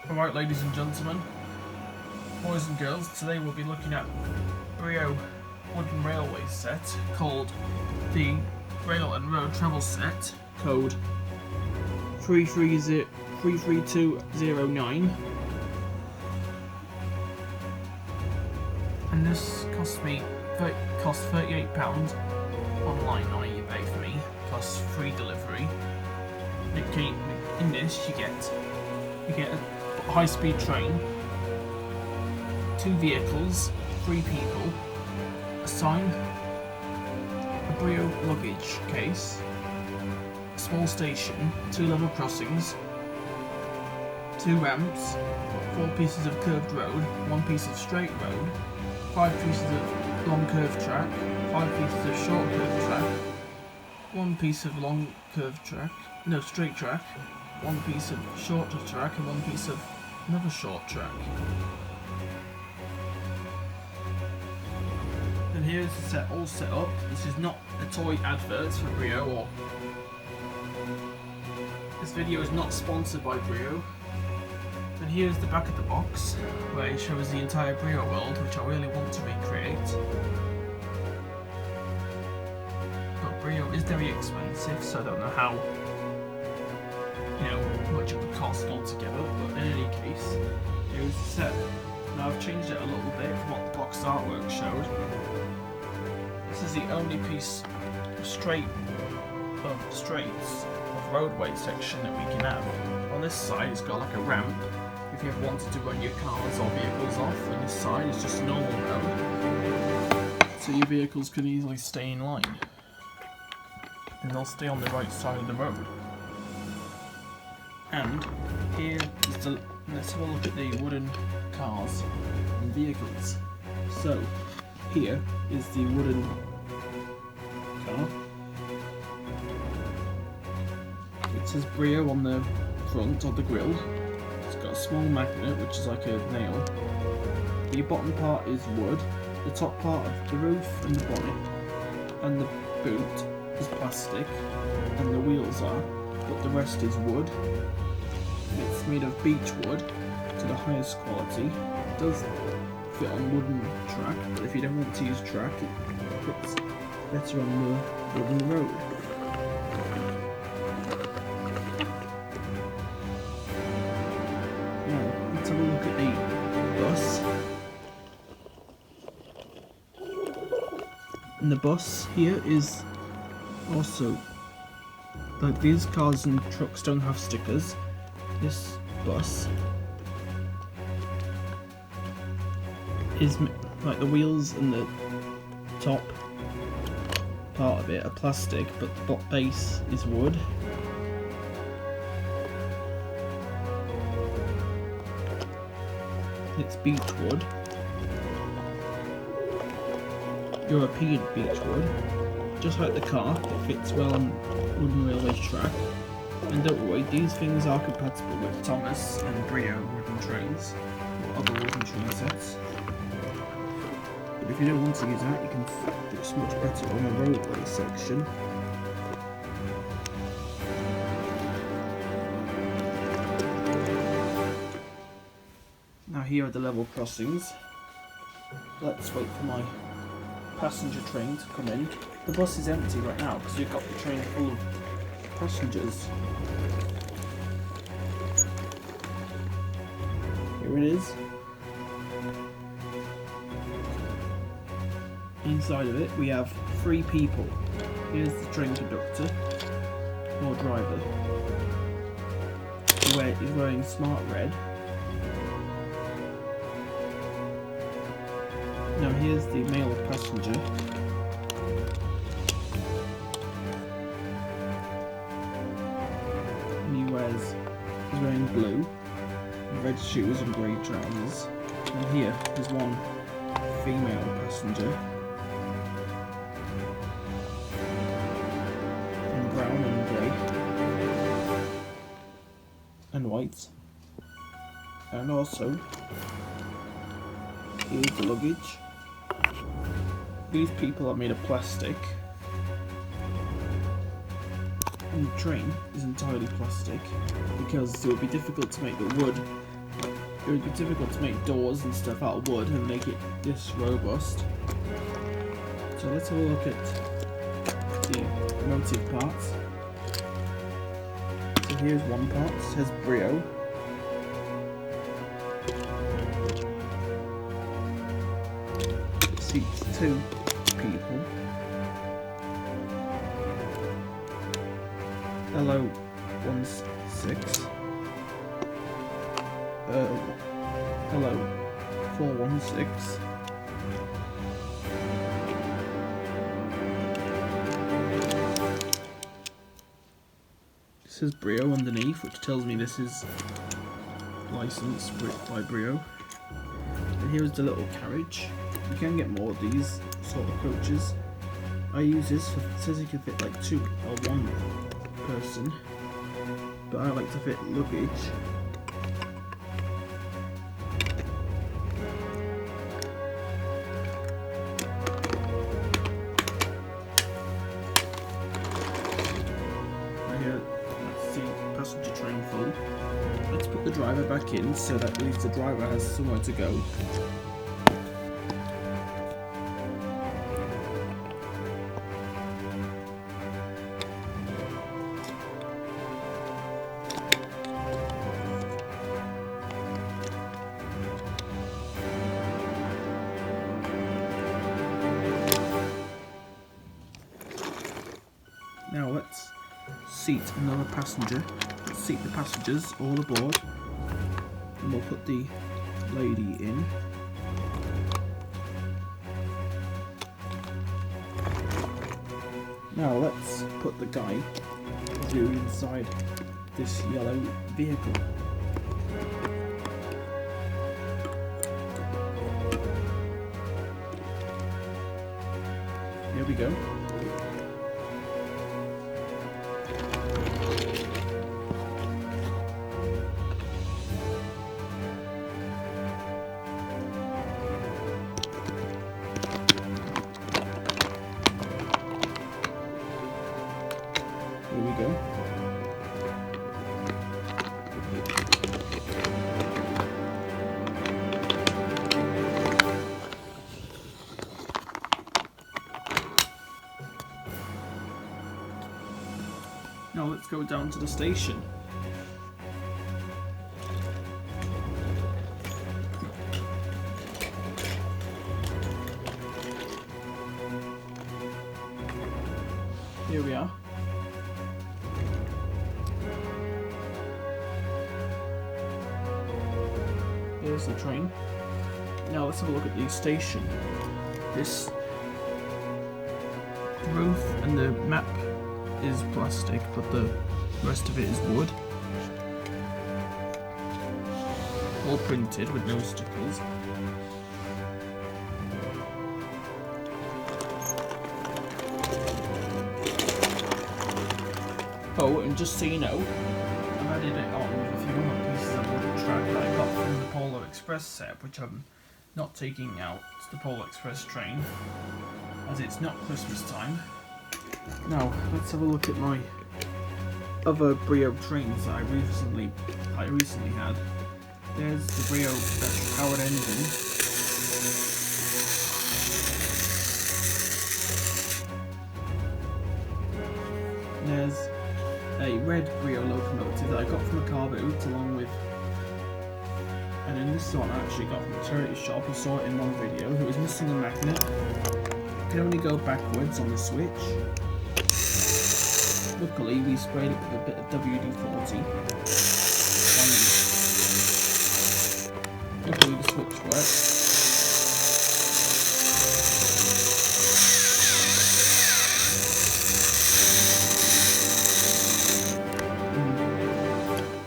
Alright, ladies and gentlemen, boys and girls, today we'll be looking at Brio wooden railway set called the Rail and Road Travel Set, code 33209. And this cost £38 online on eBay for me, plus free delivery. In this you get a high-speed train, 2 vehicles, 3 people, a sign, a Brio luggage case, a small station, 2 level crossings, 2 ramps, 4 pieces of curved road, 1 piece of straight road, 5 pieces of long curved track, 5 pieces of short curved track, 1 piece of long curved track, no, straight track, 1 piece of short track and 1 piece of another short track. And here's the set all set up. This is not a toy advert for Brio, or this video is not sponsored by Brio. And here's the back of the box, where it shows the entire Brio world, which I really want to recreate. But Brio is very expensive, so I don't know how much it would cost altogether, but in any case, here's the set. Now I've changed it a little bit from what the box artwork showed. This is the only piece of straights of roadway section that we can have. On this side it's got like a ramp if you ever wanted to run your cars or vehicles off, and this side is just a normal road, so your vehicles can easily stay in line and they'll stay on the right side of the road. And here is let's have a look at the wooden cars and vehicles. So here is the wooden car. It says Brio on the front of the grille. It's got a small magnet which is like a nail. The bottom part is wood. The top part of the roof and the bonnet and the boot is plastic, and the wheels are, but the rest is wood. It's made of beech wood to the highest quality. It does fit on wooden track, but if you don't want to use track, it fits better on the wooden road. Now, let's have a look at the bus. And the bus here is also, like, these cars and trucks don't have stickers. This bus is like the wheels and the top part of it are plastic, but the base is wood. It's beech wood, European beech wood, just like the car. It fits well on wooden railway track. And don't worry, these things are compatible with Thomas and Brio wooden trains, or other wooden train sets. But if you don't want to use that, you can fix much better on a roadway section. Now here are the level crossings. Let's wait for my passenger train to come in. The bus is empty right now because we've got the train full of passengers. Here it is. Inside of it we have 3 people. Here's the train conductor or driver. He's wearing smart red. Now here's the male passenger. He's wearing blue, red shoes and grey trousers. And here is one female passenger in brown and grey and white. And also here's the luggage. These people are made of plastic. And the train is entirely plastic because it would be difficult to make the wood it would be difficult to make doors and stuff out of wood and make it this robust. So let's have a look at the motive parts. So here's one part, it says Brio. It seats 2 people. Hello 16. Hello 416. It says Brio underneath, which tells me this is licensed by Brio. And here's the little carriage. You can get more of these sort of coaches. I use this for, it says you can fit like 2 or 1 person, but I like to fit luggage. Here, that's the passenger train full. Let's put the driver back in so that at least the driver has somewhere to go. Now let's seat another passenger. Let's seat the passengers all aboard, and we'll put the lady in. Now let's put the guy through inside this yellow vehicle. Here we go. Here we go. Now let's go down to the station. Here we are. Here's the train. Now let's have a look at the station. This roof and the map is plastic, but the rest of it is wood. All printed with no stickers. Oh, and just so you know, I've added it on with a few other pieces of wood track that I got from the Polar Express set, which I'm not taking out to the Polar Express train, as it's not Christmas time. Now, let's have a look at my other Brio trains that I recently had. There's the Brio powered engine. There's a red Brio locomotive that I got from a car boot along with, and then this one I actually got from a charity shop. I saw it in one video. It was missing a magnet. You can only go backwards on the switch. Luckily we sprayed it with a bit of WD-40. Luckily the switch works.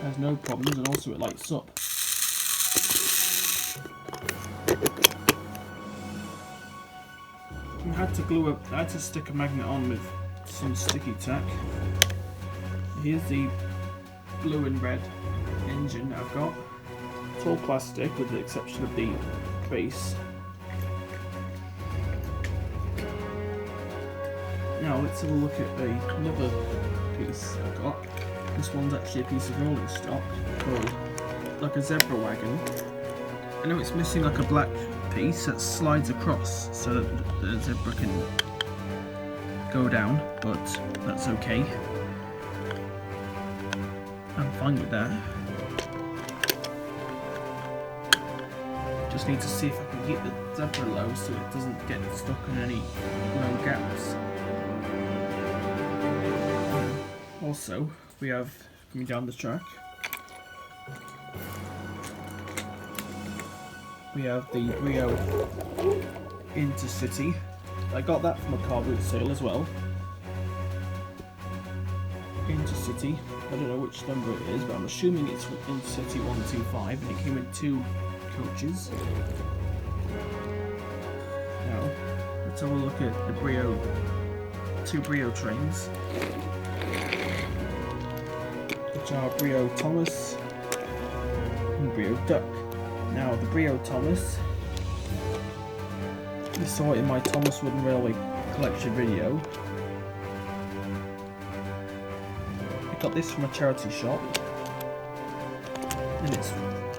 There's no problems, and also it lights up. I had to stick a magnet on with some sticky tack. Here's the blue and red engine that I've got. It's all plastic with the exception of the base. Now let's have a look at another piece I've got. This one's actually a piece of rolling stock called like a zebra wagon. I know it's missing like a black piece that slides across so that the zebra can go down, but that's okay. I'm fine with that. Just need to see if I can get the zebra low so it doesn't get stuck in any low gaps. Also, we have, coming down the track, we have the Brio Intercity. I got that from a car boot sale as well. Intercity, I don't know which number it is, but I'm assuming it's Intercity 125, and it came in 2 coaches. Now, let's have a look at the Brio, 2 Brio trains, which are Brio Thomas and Brio Duck. Now, the Brio Thomas, you saw it in my Thomas Wooden Railway collection video. I got this from a charity shop, and it's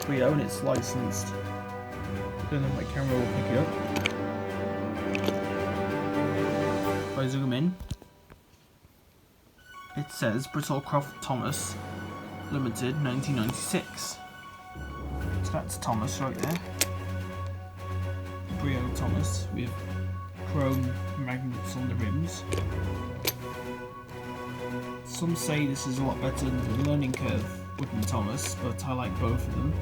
Brio and it's licensed. I don't know if my camera will pick it up. If I zoom in, it says Brittlecroft Thomas Limited 1996. So that's Thomas right there. Brio Thomas with chrome magnets on the rims. Some say this is a lot better than the Learning Curve Wooden Thomas, but I like both of them.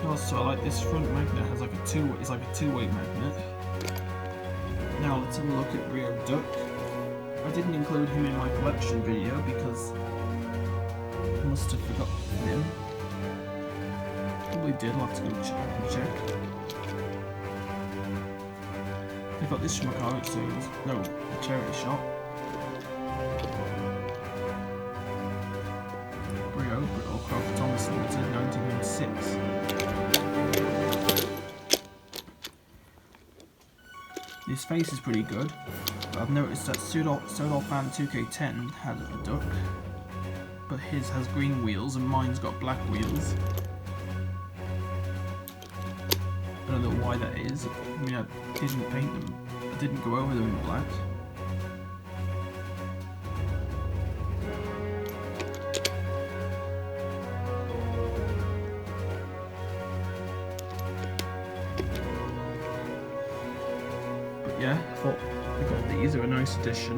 Also, I like this front magnet. Has like it's like a two-way magnet. Now let's have a look at Brio Duck. I didn't include him in my collection video because I must have forgotten him. Probably did. I'll have to go check. I got this from a car sales. No, a charity shop. Brio Brittlecroft Thomas Limited 1996. His face is pretty good, but I've noticed that Pseudolfan 2K10 had a duck, but his has green wheels and mine's got black wheels. I don't know why that is. I mean, I didn't paint them. I didn't go over them in black. But yeah, I thought I got these. They're a nice addition.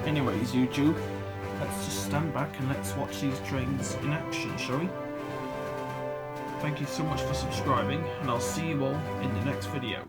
Anyways, YouTube, let's just stand back and let's watch these trains in action, shall we? Thank you so much for subscribing, and I'll see you all in the next video.